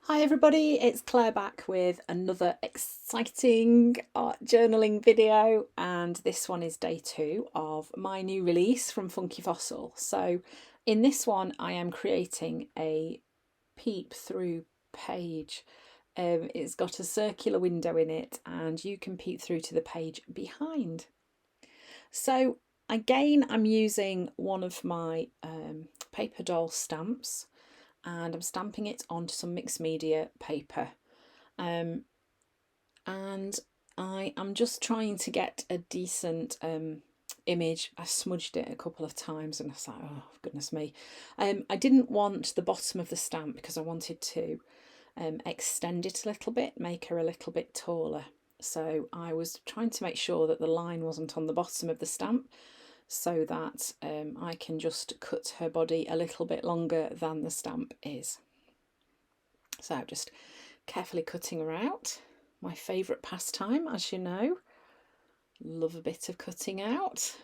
Hi everybody, it's Claire back with another exciting art journaling video, and this one is day 2 of my new release from Funky Fossil. So in this one I am creating a peep through page. It's got a circular window in it and you can peep through to the page behind. So again, I'm using one of my paper doll stamps and I'm stamping it onto some mixed media paper. And I am just trying to get a decent image. I smudged it a couple of times and I was like, oh goodness me. I didn't want the bottom of the stamp because I wanted to extend it a little bit, make her a little bit taller. So I was trying to make sure that the line wasn't on the bottom of the stamp, so that I can just cut her body a little bit longer than the stamp is. So just carefully cutting her out. My favourite pastime, as you know. Love a bit of cutting out.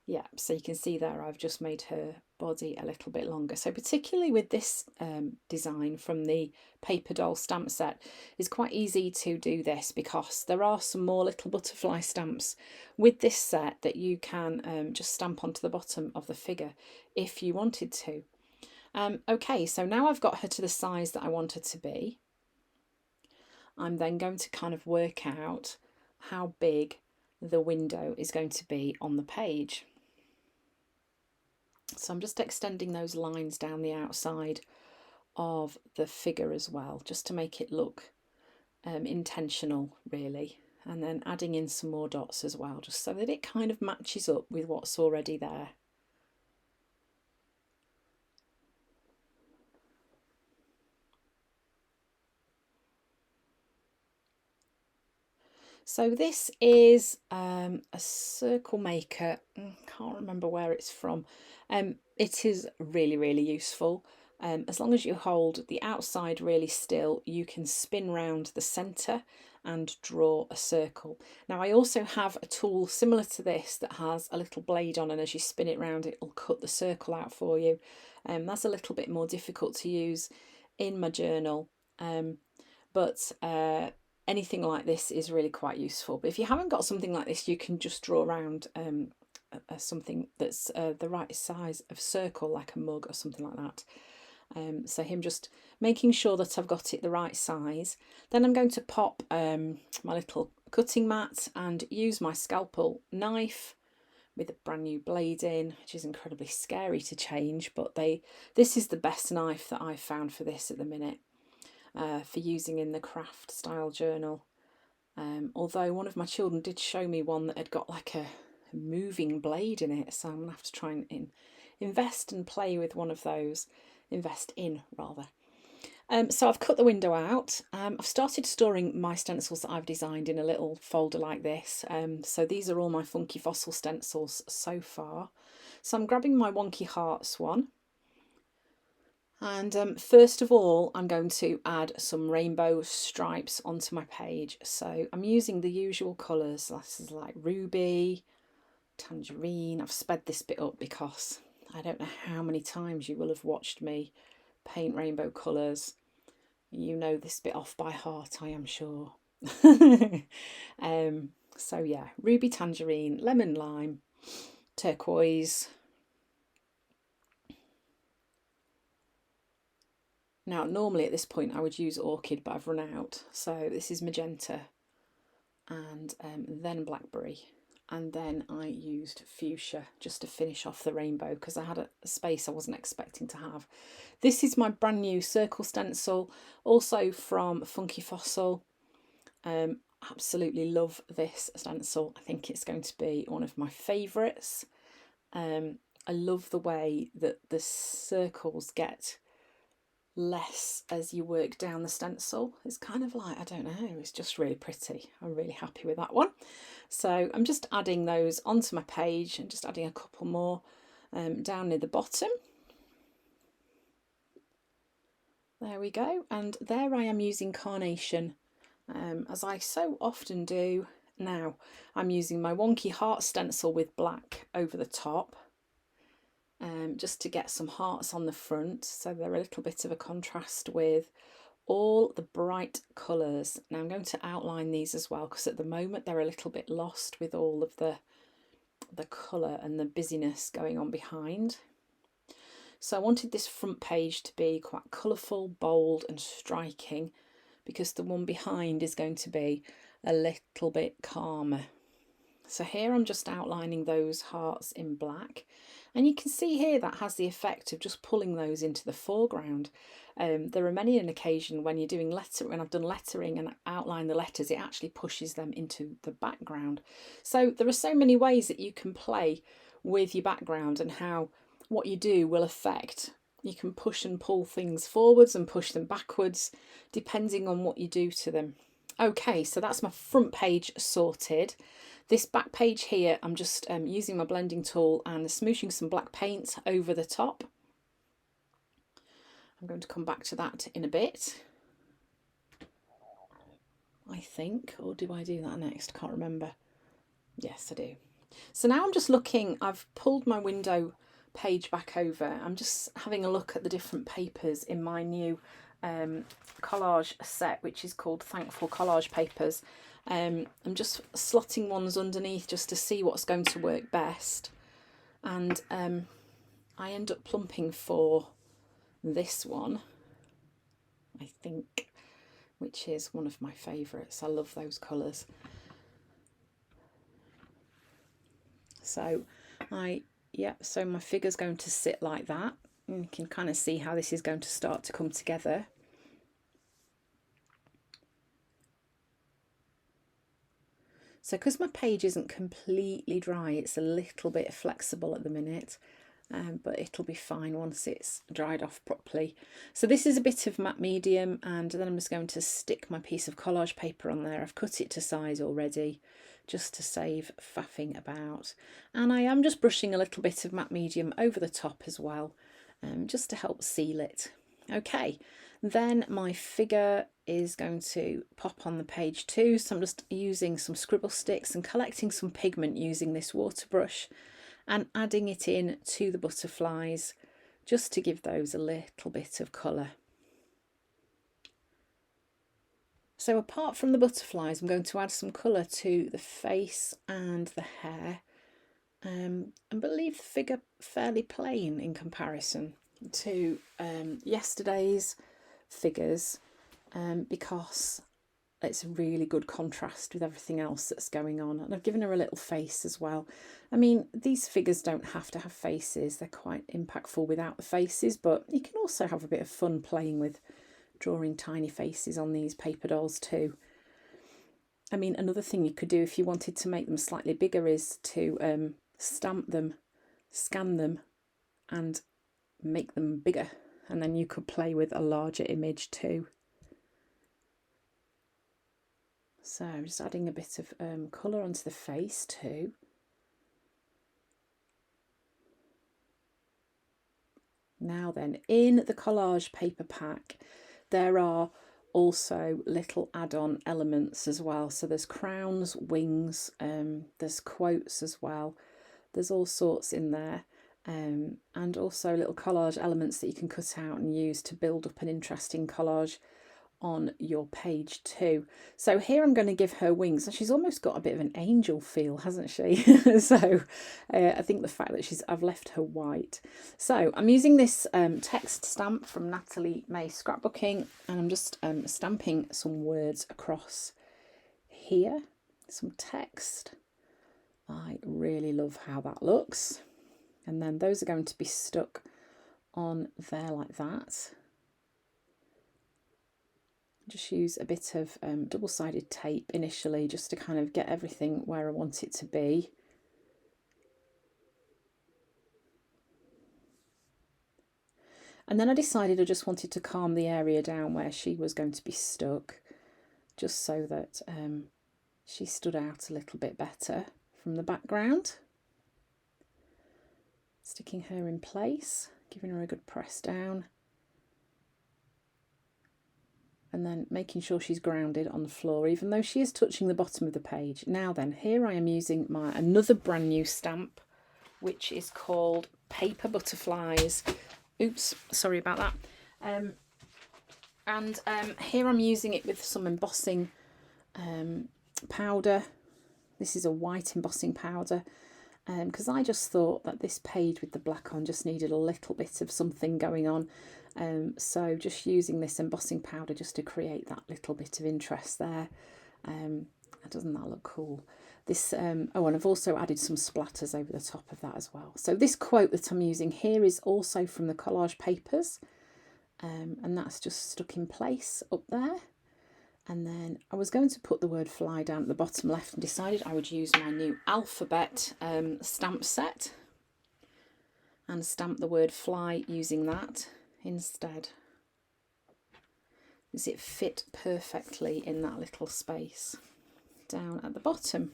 Yeah, so you can see there I've just made her body a little bit longer. So particularly with this design from the paper doll stamp set, it's quite easy to do this because there are some more little butterfly stamps with this set that you can just stamp onto the bottom of the figure if you wanted to. Okay, so now I've got her to the size that I want her to be. I'm then going to kind of work out how big the window is going to be on the page. So I'm just extending those lines down the outside of the figure as well, just to make it look intentional really, and then adding in some more dots as well, just so that it kind of matches up with what's already there. So this is a circle maker. Can't remember where it's from. It is really useful. As long as you hold the outside really still, you can spin round the centre and draw a circle. Now I also have a tool similar to this that has a little blade on, and as you spin it round it will cut the circle out for you. That's a little bit more difficult to use in my journal, but anything like this is really quite useful. But if you haven't got something like this, you can just draw around something that's the right size of circle, like a mug or something like that. So him just making sure that I've got it the right size. Then I'm going to pop my little cutting mat and use my scalpel knife with a brand new blade in, which is incredibly scary to change, but this is the best knife that I've found for this at the minute. For using in the craft style journal. Although one of my children did show me one that had got like a moving blade in it, so I'm going to have to try and invest and play with one of those. Invest in, rather. So I've cut the window out. I've started storing my stencils that I've designed in a little folder like this. So these are all my Funky Fossil stencils so far. So I'm grabbing my Wonky Hearts one. And first of all, I'm going to add some rainbow stripes onto my page. So I'm using the usual colours. This is like ruby, tangerine. I've sped this bit up because I don't know how many times you will have watched me paint rainbow colours. You know this bit off by heart, I am sure. So yeah, ruby, tangerine, lemon, lime, turquoise. Now, normally at this point I would use orchid, but I've run out. So this is magenta, and then blackberry, and then I used fuchsia just to finish off the rainbow because I had a space I wasn't expecting to have. This is my brand new circle stencil, also from Funky Fossil. Absolutely love this stencil. I think it's going to be one of my favourites. I love the way that the circles get less as you work down the stencil. It's kind of like, I don't know, it's just really pretty. I'm really happy with that one. So I'm just adding those onto my page and just adding a couple more down near the bottom. There we go, and there I am using carnation, as I so often do. Now I'm using my Wonky Heart stencil with black over the top. just to get some hearts on the front, so they're a little bit of a contrast with all the bright colours. Now I'm going to outline these as well, because at the moment they're a little bit lost with all of the colour and the busyness going on behind. So I wanted this front page to be quite colourful, bold and striking, because the one behind is going to be a little bit calmer. So here I'm just outlining those hearts in black, and you can see here that has the effect of just pulling those into the foreground. There are many an occasion when you're doing when I've done lettering and outline the letters, it actually pushes them into the background. So there are so many ways that you can play with your background, and how what you do will affect. You can push and pull things forwards and push them backwards, depending on what you do to them. Okay, so that's my front page sorted. This back page here, I'm just using my blending tool and smooshing some black paint over the top. I'm going to come back to that in a bit, I think, or do I do that next? Can't remember. Yes, I do. So now I'm just looking, I've pulled my window page back over. I'm just having a look at the different papers in my new collage set, which is called Thankful Collage Papers. I'm just slotting ones underneath just to see what's going to work best, and I end up plumping for this one, I think, which is one of my favourites. I love those colours. So so my figure's going to sit like that. And you can kind of see how this is going to start to come together. So because my page isn't completely dry, it's a little bit flexible at the minute, but it'll be fine once it's dried off properly. So this is a bit of matte medium, and then I'm just going to stick my piece of collage paper on there. I've cut it to size already, just to save faffing about. And I am just brushing a little bit of matte medium over the top as well, just to help seal it. Okay, then my figure is going to pop on the page too. So I'm just using some scribble sticks and collecting some pigment using this water brush and adding it in to the butterflies, just to give those a little bit of colour. So apart from the butterflies, I'm going to add some colour to the face and the hair, and leave the figure fairly plain in comparison to yesterday's figures, because it's a really good contrast with everything else that's going on. And I've given her a little face as well. I mean, these figures don't have to have faces, they're quite impactful without the faces, but you can also have a bit of fun playing with drawing tiny faces on these paper dolls too. I mean, another thing you could do if you wanted to make them slightly bigger is to stamp them, scan them and make them bigger, and then you could play with a larger image too. So I'm just adding a bit of colour onto the face too. Now then, in the collage paper pack there are also little add-on elements as well. So there's crowns, wings, there's quotes as well. There's all sorts in there, and also little collage elements that you can cut out and use to build up an interesting collage on your page too. So here I'm going to give her wings, and she's almost got a bit of an angel feel, hasn't she? So I think the fact that I've left her white. So I'm using this text stamp from Natalie May Scrapbooking, and I'm just stamping some words across here, some text. I really love how that looks, and then those are going to be stuck on there like that. Just use a bit of double-sided tape initially, just to kind of get everything where I want it to be. And then I decided I just wanted to calm the area down where she was going to be stuck, just so that she stood out a little bit better from the background. Sticking her in place, giving her a good press down, and then making sure she's grounded on the floor, even though she is touching the bottom of the page. Now then, here I am using another brand new stamp, which is called paper butterflies. Oops, sorry about that. And here I'm using it with some embossing powder. This is a white embossing powder, because I just thought that this page with the black on just needed a little bit of something going on. So just using this embossing powder just to create that little bit of interest there. Doesn't that look cool? This oh, and I've also added some splatters over the top of that as well. So this quote that I'm using here is also from the collage papers, and that's just stuck in place up there. And then I was going to put the word fly down at the bottom left and decided I would use my new alphabet stamp set and stamp the word fly using that instead, as it fit perfectly in that little space down at the bottom.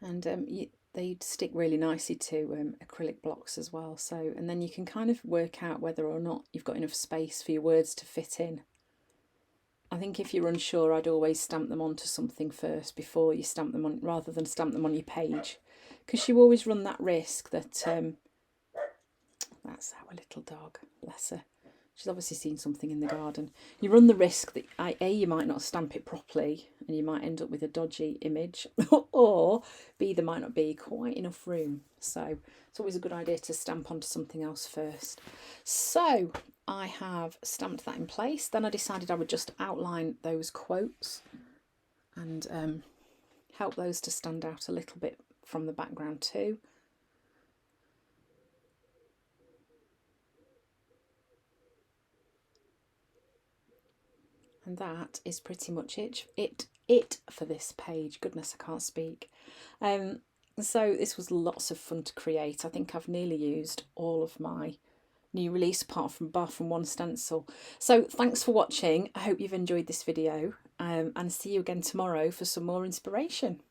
And they stick really nicely to acrylic blocks as well. So, and then you can kind of work out whether or not you've got enough space for your words to fit in. I think if you're unsure, I'd always stamp them onto something first before you stamp them on, rather than stamp them on your page, because you always run that risk that that's our little dog, bless her. She's obviously seen something in the garden. You run the risk that A, you might not stamp it properly and you might end up with a dodgy image, or B, there might not be quite enough room. So it's always a good idea to stamp onto something else first. So I have stamped that in place. Then I decided I would just outline those quotes and help those to stand out a little bit from the background too. And that is pretty much it for this page. Goodness, I can't speak. So this was lots of fun to create. I think I've nearly used all of my new release apart from one stencil. So thanks for watching. I hope you've enjoyed this video, and see you again tomorrow for some more inspiration.